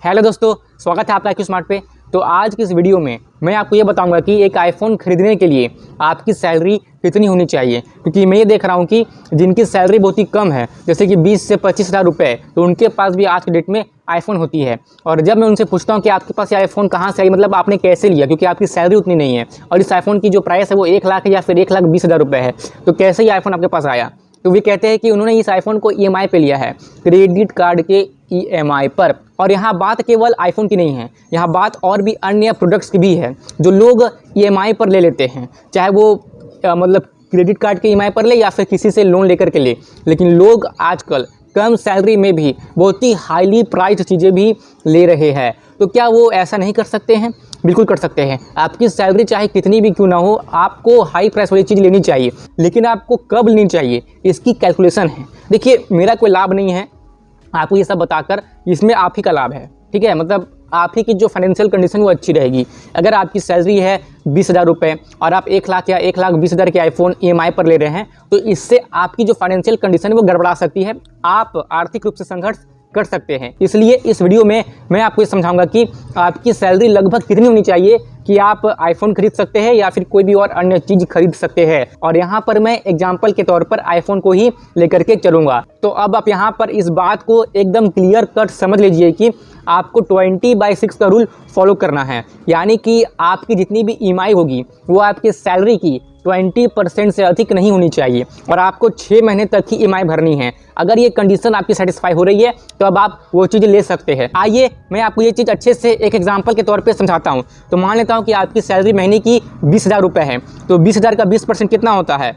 Hello दोस्तों, स्वागत है आपका IQ स्मार्ट पे। तो आज की इस वीडियो में मैं आपको ये बताऊंगा कि एक आईफोन खरीदने के लिए आपकी सैलरी कितनी होनी चाहिए। क्योंकि मैं ये देख रहा हूँ कि जिनकी सैलरी बहुत ही कम है, जैसे कि 20 से 25 हज़ार रुपये, तो उनके पास भी आज के डेट में आईफोन होती है। और जब मैं उनसे पूछता हूँ कि आपके पास ये आईफोन कहाँ से आई, मतलब आपने कैसे लिया, क्योंकि आपकी सैलरी उतनी नहीं है और इस आईफोन की जो प्राइस है वो 1 लाख या फिर 1,20,000 रुपये है, तो कैसे ये आईफोन आपके पास आया। तो वे कहते हैं कि उन्होंने इस आईफोन को EMI पे लिया है, क्रेडिट कार्ड के EMI पर। और यहाँ बात केवल आईफोन की नहीं है, यहाँ बात और भी अन्य प्रोडक्ट्स की भी है जो लोग EMI पर ले लेते हैं, चाहे वो मतलब क्रेडिट कार्ड के EMI पर ले या फिर किसी से लोन लेकर के ले। लेकिन लोग आजकल कम सैलरी में भी बहुत ही हाईली प्राइस्ड चीज़ें भी ले रहे हैं। तो क्या वो ऐसा नहीं कर सकते हैं? बिल्कुल कर सकते हैं। आपकी सैलरी चाहे कितनी भी क्यों ना हो, आपको हाई प्राइस वाली चीज़ लेनी चाहिए, लेकिन आपको कब लेनी चाहिए इसकी कैलकुलेशन है। देखिए, मेरा कोई लाभ नहीं है आपको ये सब बताकर, इसमें आप ही का लाभ है, ठीक है। मतलब आप ही की जो फाइनेंशियल कंडीशन वो अच्छी रहेगी। अगर आपकी सैलरी है 20,000 रुपये और आप 1 लाख या 1,20,000 के आईफोन EMI पर ले रहे हैं, तो इससे आपकी जो फाइनेंशियल कंडीशन है वो गड़बड़ा सकती है, आप आर्थिक रूप से संघर्ष कर सकते हैं। इसलिए इस वीडियो में मैं आपको ये समझाऊंगा कि आपकी सैलरी लगभग कितनी होनी चाहिए कि आप आईफोन खरीद सकते हैं या फिर कोई भी और अन्य चीज़ खरीद सकते हैं। और यहाँ पर मैं एग्जांपल के तौर पर आईफोन को ही लेकर के चलूँगा। तो अब आप यहाँ पर इस बात को एकदम क्लियर कट समझ लीजिए कि आपको 20/6 का रूल फॉलो करना है, यानी कि आपकी जितनी भी EMI होगी वो आपकी सैलरी की 20% से अधिक नहीं होनी चाहिए और आपको 6 महीने तक ही EMI भरनी है। अगर ये कंडीशन आपकी सेटिस्फाई हो रही है तो अब आप वो चीज़ ले सकते हैं। आइए मैं आपको ये चीज़ अच्छे से एक एग्जांपल के तौर पे समझाता हूँ। तो मान लेता हूँ कि आपकी सैलरी महीने की 20,000 रुपये है, तो 20,000 का 20% कितना होता है?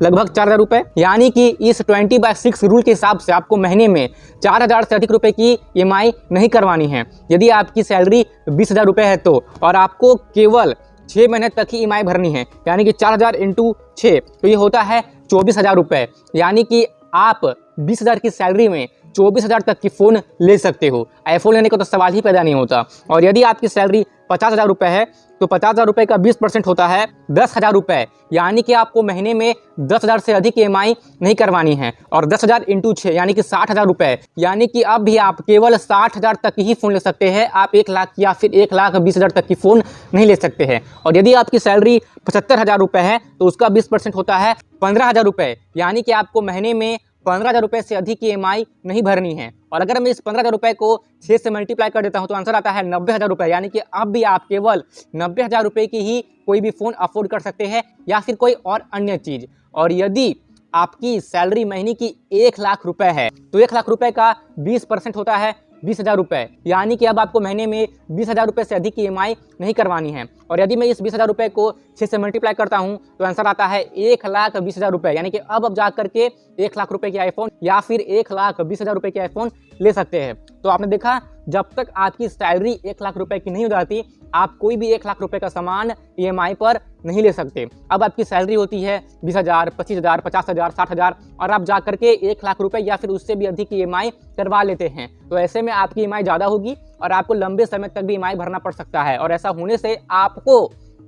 लगभग 4,000 रुपये। यानी कि इस 20/6 रूल के हिसाब से आपको महीने में 4,000 से अधिक रुपए की EMI नहीं करवानी है यदि आपकी सैलरी 20,000 रुपये है तो। और आपको केवल 6 महीने तक ही EMI भरनी है, यानी कि 4,000 × 6, तो ये होता है 24,000 रुपये। यानी कि आप 20,000 की सैलरी में 24,000 तक की फ़ोन ले सकते हो। आईफोन लेने का तो सवाल ही पैदा नहीं होता। और यदि आपकी सैलरी 50,000 रुपये है तो 50,000 रुपये का 20% होता है 10,000 रुपये। यानी कि आपको महीने में 10,000 से अधिक EMI नहीं करवानी है। और 10,000 × 6 यानी कि 60,000 रुपये। यानी कि अब भी आप केवल 60,000 तक ही फ़ोन ले सकते हैं, आप 1 लाख या फिर 1,20,000 तक की फ़ोन नहीं ले सकते हैं। और यदि आपकी सैलरी 75,000 रुपये है तो उसका 20% होता है 15,000 रुपये। यानी कि आपको महीने में 15,000 रुपये से अधिक की EMI नहीं भरनी है। और अगर मैं इस 15,000 रुपये को 6 से मल्टीप्लाई कर देता हूं तो आंसर आता है 90,000 रुपये। यानी कि अब भी आप केवल 90,000 रुपये की ही कोई भी फ़ोन अफोर्ड कर सकते हैं या फिर कोई और अन्य चीज़। और यदि आपकी सैलरी महीने की 1 लाख रुपये है तो 1 लाख रुपये का 20% होता है 20,000 रुपये। यानी कि अब आपको महीने में 20,000 रुपये से अधिक की EMI नहीं करवानी है। और यदि मैं इस 20,000 रुपये को 6 से मल्टीप्लाई करता हूं तो आंसर आता है 1,20,000 रुपये। यानी कि अब जा करके 1 लाख रुपये की आईफोन या फिर 1,20,000 रुपये की आईफोन ले सकते हैं। तो आपने देखा, जब तक आपकी सैलरी 1 लाख रुपये की नहीं हो जाती आप कोई भी 1 लाख रुपये का सामान EMI पर नहीं ले सकते। अब आपकी सैलरी होती है 20,000, 25,000, 50,000, 60,000 और आप जा करके 1 लाख रुपये या फिर उससे भी अधिक की EMI करवा लेते हैं। तो ऐसे में आपकी EMI ज़्यादा होगी और आपको लंबे समय तक भी EMI भरना पड़ सकता है। और ऐसा होने से आपको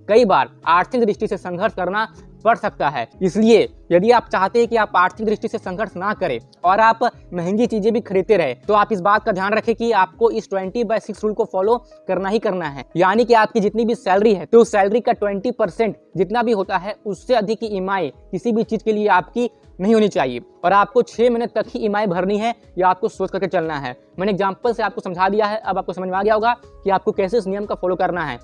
कई बार आर्थिक दृष्टि से संघर्ष करना पड़ सकता है। इसलिए यदि आप चाहते हैं कि आप आर्थिक दृष्टि से संघर्ष ना करें और आप महंगी चीजें भी खरीदते रहे, तो आप इस बात का ध्यान रखें कि आपको इस 20/6 रूल को फॉलो करना ही करना है। यानी कि आपकी जितनी भी सैलरी है तो उस सैलरी का 20% जितना भी होता है उससे अधिक की EMI किसी भी चीज के लिए आपकी नहीं होनी चाहिए। और आपको 6 महीने तक ही EMI भरनी है, या आपको सोच करके चलना है। मैंने एग्जाम्पल से आपको समझा दिया है, अब आपको समझ में आ गया होगा कि आपको कैसे इस नियम का फॉलो करना है।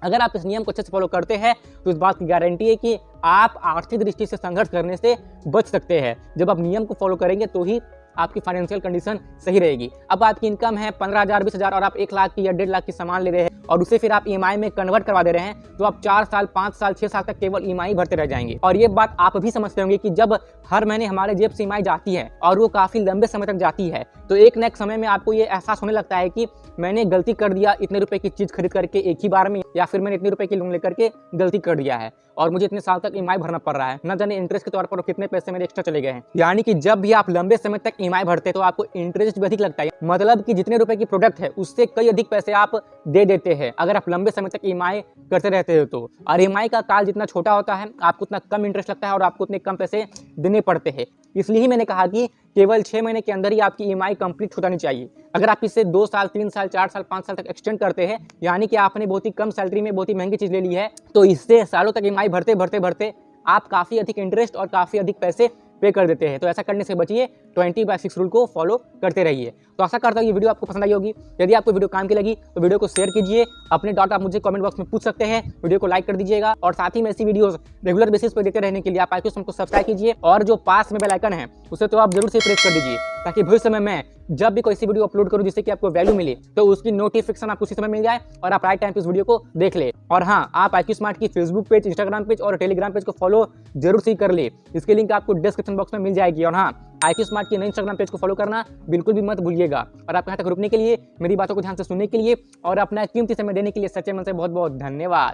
अगर आप इस नियम को अच्छे से फॉलो करते हैं तो इस बात की गारंटी है कि आप आर्थिक दृष्टि से संघर्ष करने से बच सकते हैं। जब आप नियम को फॉलो करेंगे तो ही आपकी फाइनेंशियल कंडीशन सही रहेगी। अब आपकी इनकम है 15,000, 20,000 और आप 1 लाख की या 1.5 लाख की सामान ले रहे हैं और उसे फिर आप EMI में कन्वर्ट करवा दे रहे हैं, तो आप 4 साल, 5 साल, 6 साल तक केवल EMI भरते रह जाएंगे। और ये बात आप भी समझते होंगे कि जब हर महीने हमारे जेब से EMI जाती है और वो काफ़ी लंबे समय तक जाती है, तो एक न एक समय में आपको ये एहसास होने लगता है कि मैंने गलती कर दिया, इतने रुपए की चीज़ खरीद करके एक ही बार में, या फिर मैंने इतने रुपए की लोन लेकर के गलती कर दिया है और मुझे इतने साल तक EMI भरना पड़ रहा है, न जाने इंटरेस्ट के तौर पर कितने पैसे मेरे एक्स्ट्रा चले गए हैं। यानी कि जब भी आप लंबे समय तक EMI भरते तो आपको इंटरेस्ट भी अधिक लगता है। मतलब कि जितने रुपए की प्रोडक्ट है उससे कई अधिक पैसे आप दे देते हैं। हैं अगर आप लंबे समय तक ईएमआई करते रहते हो तो। और ईएमआई का काल जितना छोटा होता है आपको उतना कम इंटरेस्ट लगता है और आपको उतने कम पैसे देने पड़ते हैं। इसलिए ही मैंने कहा कि केवल 6 महीने के अंदर ही आपकी ईएमआई कंप्लीट हो जानी चाहिए। अगर आप इसे 2 साल, 3 साल, 4 साल, 5 साल तक एक्सटेंड करते हैं, यानी कि आपने बहुत ही कम सैलरी में बहुत ही महंगी चीज़ ले ली है, तो इससे सालों तक ईएमआई भरते भरते भरते आप काफ़ी अधिक इंटरेस्ट और काफ़ी अधिक पैसे पे कर देते हैं। तो ऐसा करने से बचिए, 20/6 रूल को फॉलो करते रहिए। तो आशा करता हूँ ये वीडियो आपको पसंद आई होगी। यदि आपको वीडियो काम की लगी तो वीडियो को शेयर कीजिए। अपने डाउट आप मुझे कमेंट बॉक्स में पूछ सकते हैं। वीडियो को लाइक कर दीजिएगा और साथ ही में ऐसी वीडियोस रेगुलर बेसिस पर देते रहने के लिए आप IQ Smart को सब्सक्राइब कीजिए और जो पास में बेल आइकन है उसे तो आप जरूर से प्रेस कर दीजिए, ताकि भविष्य में मैं जब भी कोई सी वीडियो अपलोड करूँ जिससे कि आपको वैल्यू मिले तो उसकी नोटिफिकेशन आपको उसी समय मिल जाए और आप राइट टाइम पे इस वीडियो को देख ले। और हाँ, आप IQ Smart की फेसबुक पेज, इंस्टाग्राम पेज और टेलीग्राम पेज को फॉलो जरूर से कर ले। इसके लिंक आपको डिस्क्रिप्शन बॉक्स में मिल जाएगी। और हाँ, IQ Smart की नई इंस्टाग्राम पेज को फॉलो करना बिल्कुल भी मत भूलिएगा। और आप यहाँ तक रुकने के लिए, मेरी बातों को ध्यान से सुनने के लिए और अपना कीमती समय देने के लिए सच्चे मन से बहुत बहुत धन्यवाद।